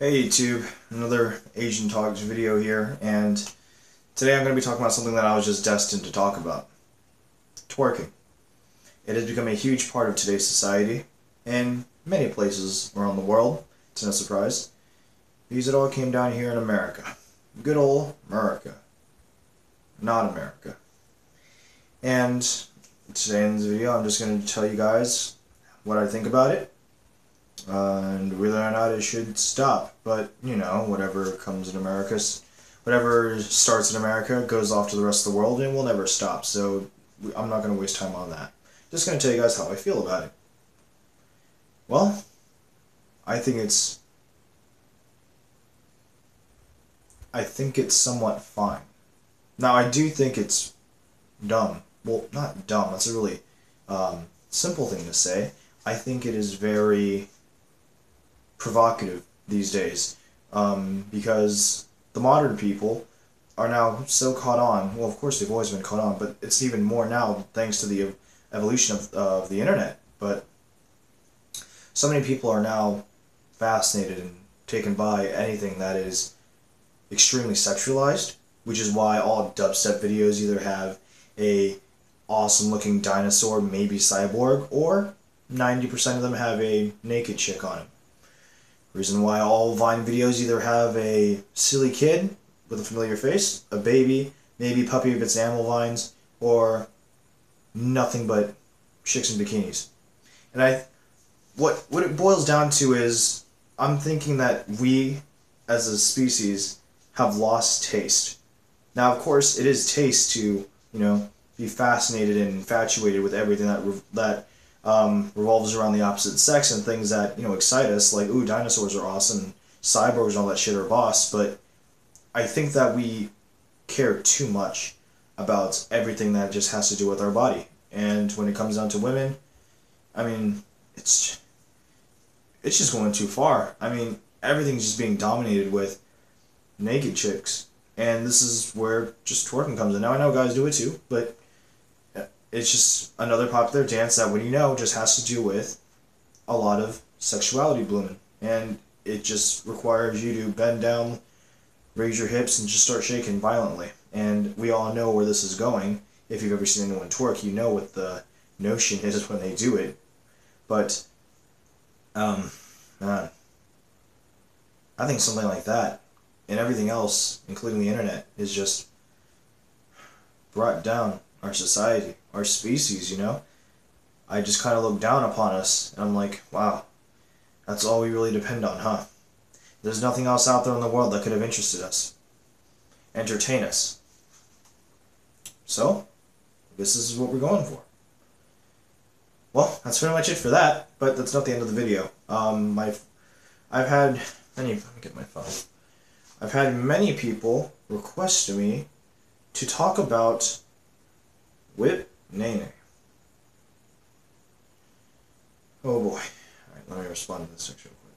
Hey YouTube, another Asian Talks video here, and today I'm going to be talking about something that I was just destined to talk about. Twerking. It has become a huge part of today's society, in many places around the world. It's no surprise, because it all came down here in America. Good old America. Not America. And today in this video I'm just going to tell you guys what I think about it, and whether or not it should stop. But, you know, whatever comes in America, whatever starts in America goes off to the rest of the world and will never stop, so I'm not going to waste time on that. Just going to tell you guys how I feel about it. Well, I think it's somewhat fine. Now, I do think it's dumb. Well, not dumb, that's a really simple thing to say. I think it is very provocative these days, because the modern people are now so caught on. Well, of course they've always been caught on, but it's even more now thanks to the evolution of the internet. But so many people are now fascinated and taken by anything that is extremely sexualized, which is why all dubstep videos either have a awesome looking dinosaur, maybe cyborg, or 90% of them have a naked chick on it. Reason why all Vine videos either have a silly kid with a familiar face, a baby, maybe puppy if it's animal vines, or nothing but chicks in bikinis. And what it boils down to is, I'm thinking that we, as a species, have lost taste. Now, of course, it is taste to, you know, be fascinated and infatuated with everything that revolves around the opposite sex and things that, you know, excite us, like, ooh, dinosaurs are awesome, cyborgs and all that shit are boss. But I think that we care too much about everything that just has to do with our body. And when it comes down to women, I mean, it's just going too far. I mean, everything's just being dominated with naked chicks. And this is where just twerking comes in. Now, I know guys do it too, but it's just another popular dance that, when you know, just has to do with a lot of sexuality blooming. And it just requires you to bend down, raise your hips, and just start shaking violently. And we all know where this is going. If you've ever seen anyone twerk, you know what the notion is when they do it. But, man, I think something like that, and everything else, including the internet, is just brought down our society, our species, you know? I just kind of look down upon us, and I'm like, wow, that's all we really depend on, huh? There's nothing else out there in the world that could have interested us, entertain us. So, this is what we're going for. Well, that's pretty much it for that, but that's not the end of the video. I've had many, let me get my phone. I've had many people request to me to talk about Whip Nene. Oh boy. Alright, let me respond to this section real quick.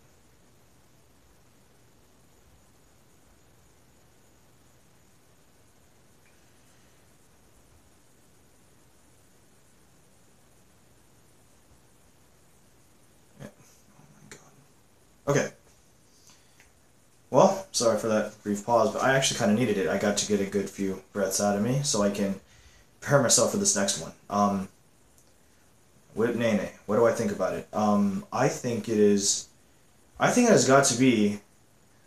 Yeah. Oh my god. Okay. Well, sorry for that brief pause, but I actually kind of needed it. I got to get a good few breaths out of me so I can prepare myself for this next one. Whip Nene. What do I think about it? I think it has got to be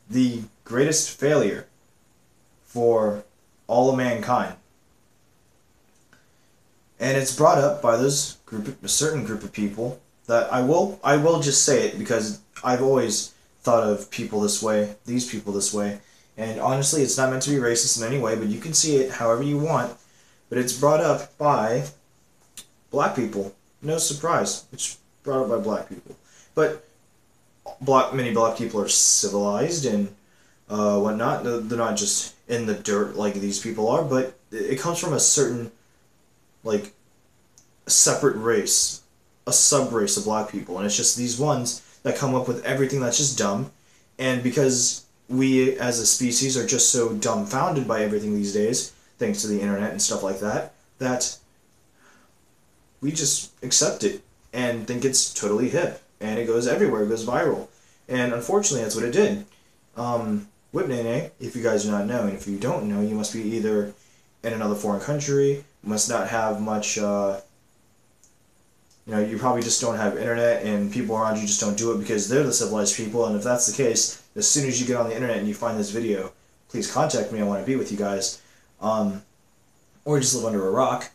the greatest failure for all of mankind. And it's brought up by a certain group of people that I will just say it because I've always thought of people this way, these people this way, and honestly, it's not meant to be racist in any way, but you can see it however you want. But it's brought up by black people. No surprise, it's brought up by black people. But many black people are civilized and whatnot. They're not just in the dirt like these people are, but it comes from a certain, like, separate race, a sub-race of black people, and it's just these ones that come up with everything that's just dumb. And because we as a species are just so dumbfounded by everything these days, thanks to the internet and stuff like that, that we just accept it and think it's totally hip, and it goes everywhere, it goes viral. And unfortunately, that's what it did. Whipnene, if you guys do not know, and if you don't know, you must be either in another foreign country, must not have much, you probably just don't have internet, and people around you just don't do it because they're the civilized people, and if that's the case, as soon as you get on the internet and you find this video, please contact me, I want to be with you guys, or just live under a rock,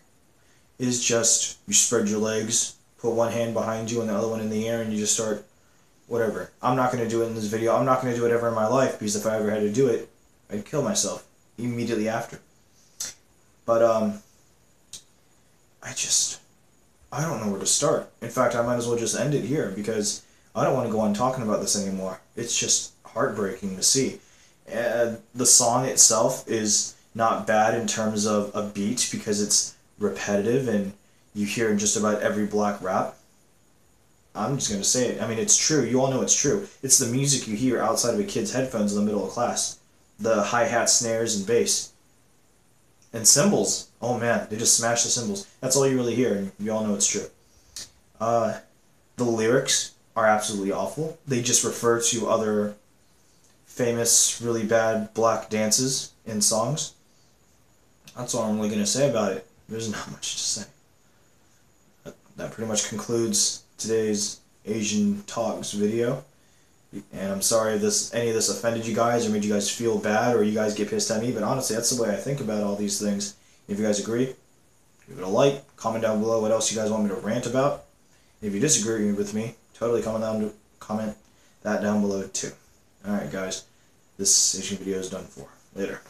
is just, you spread your legs, put one hand behind you and the other one in the air, and you just start, whatever. I'm not going to do it in this video, I'm not going to do it ever in my life, because if I ever had to do it, I'd kill myself immediately after. But, I don't know where to start. In fact, I might as well just end it here because I don't want to go on talking about this anymore. It's just heartbreaking to see. The song itself is not bad in terms of a beat because it's repetitive and you hear in just about every black rap. I'm just going to say it. I mean, it's true. You all know it's true. It's the music you hear outside of a kid's headphones in the middle of class. The hi-hat, snares, and bass. And cymbals. Oh man, they just smash the cymbals. That's all you really hear, and you all know it's true. The lyrics are absolutely awful. They just refer to other famous, really bad black dances in songs. That's all I'm really going to say about it. There's not much to say. That pretty much concludes today's Asian Talks video. And I'm sorry if any of this offended you guys or made you guys feel bad or you guys get pissed at me, but honestly, that's the way I think about all these things. If you guys agree, give it a like, comment down below what else you guys want me to rant about. If you disagree with me, totally comment that down below too. Alright guys, this Asian video is done for. Later.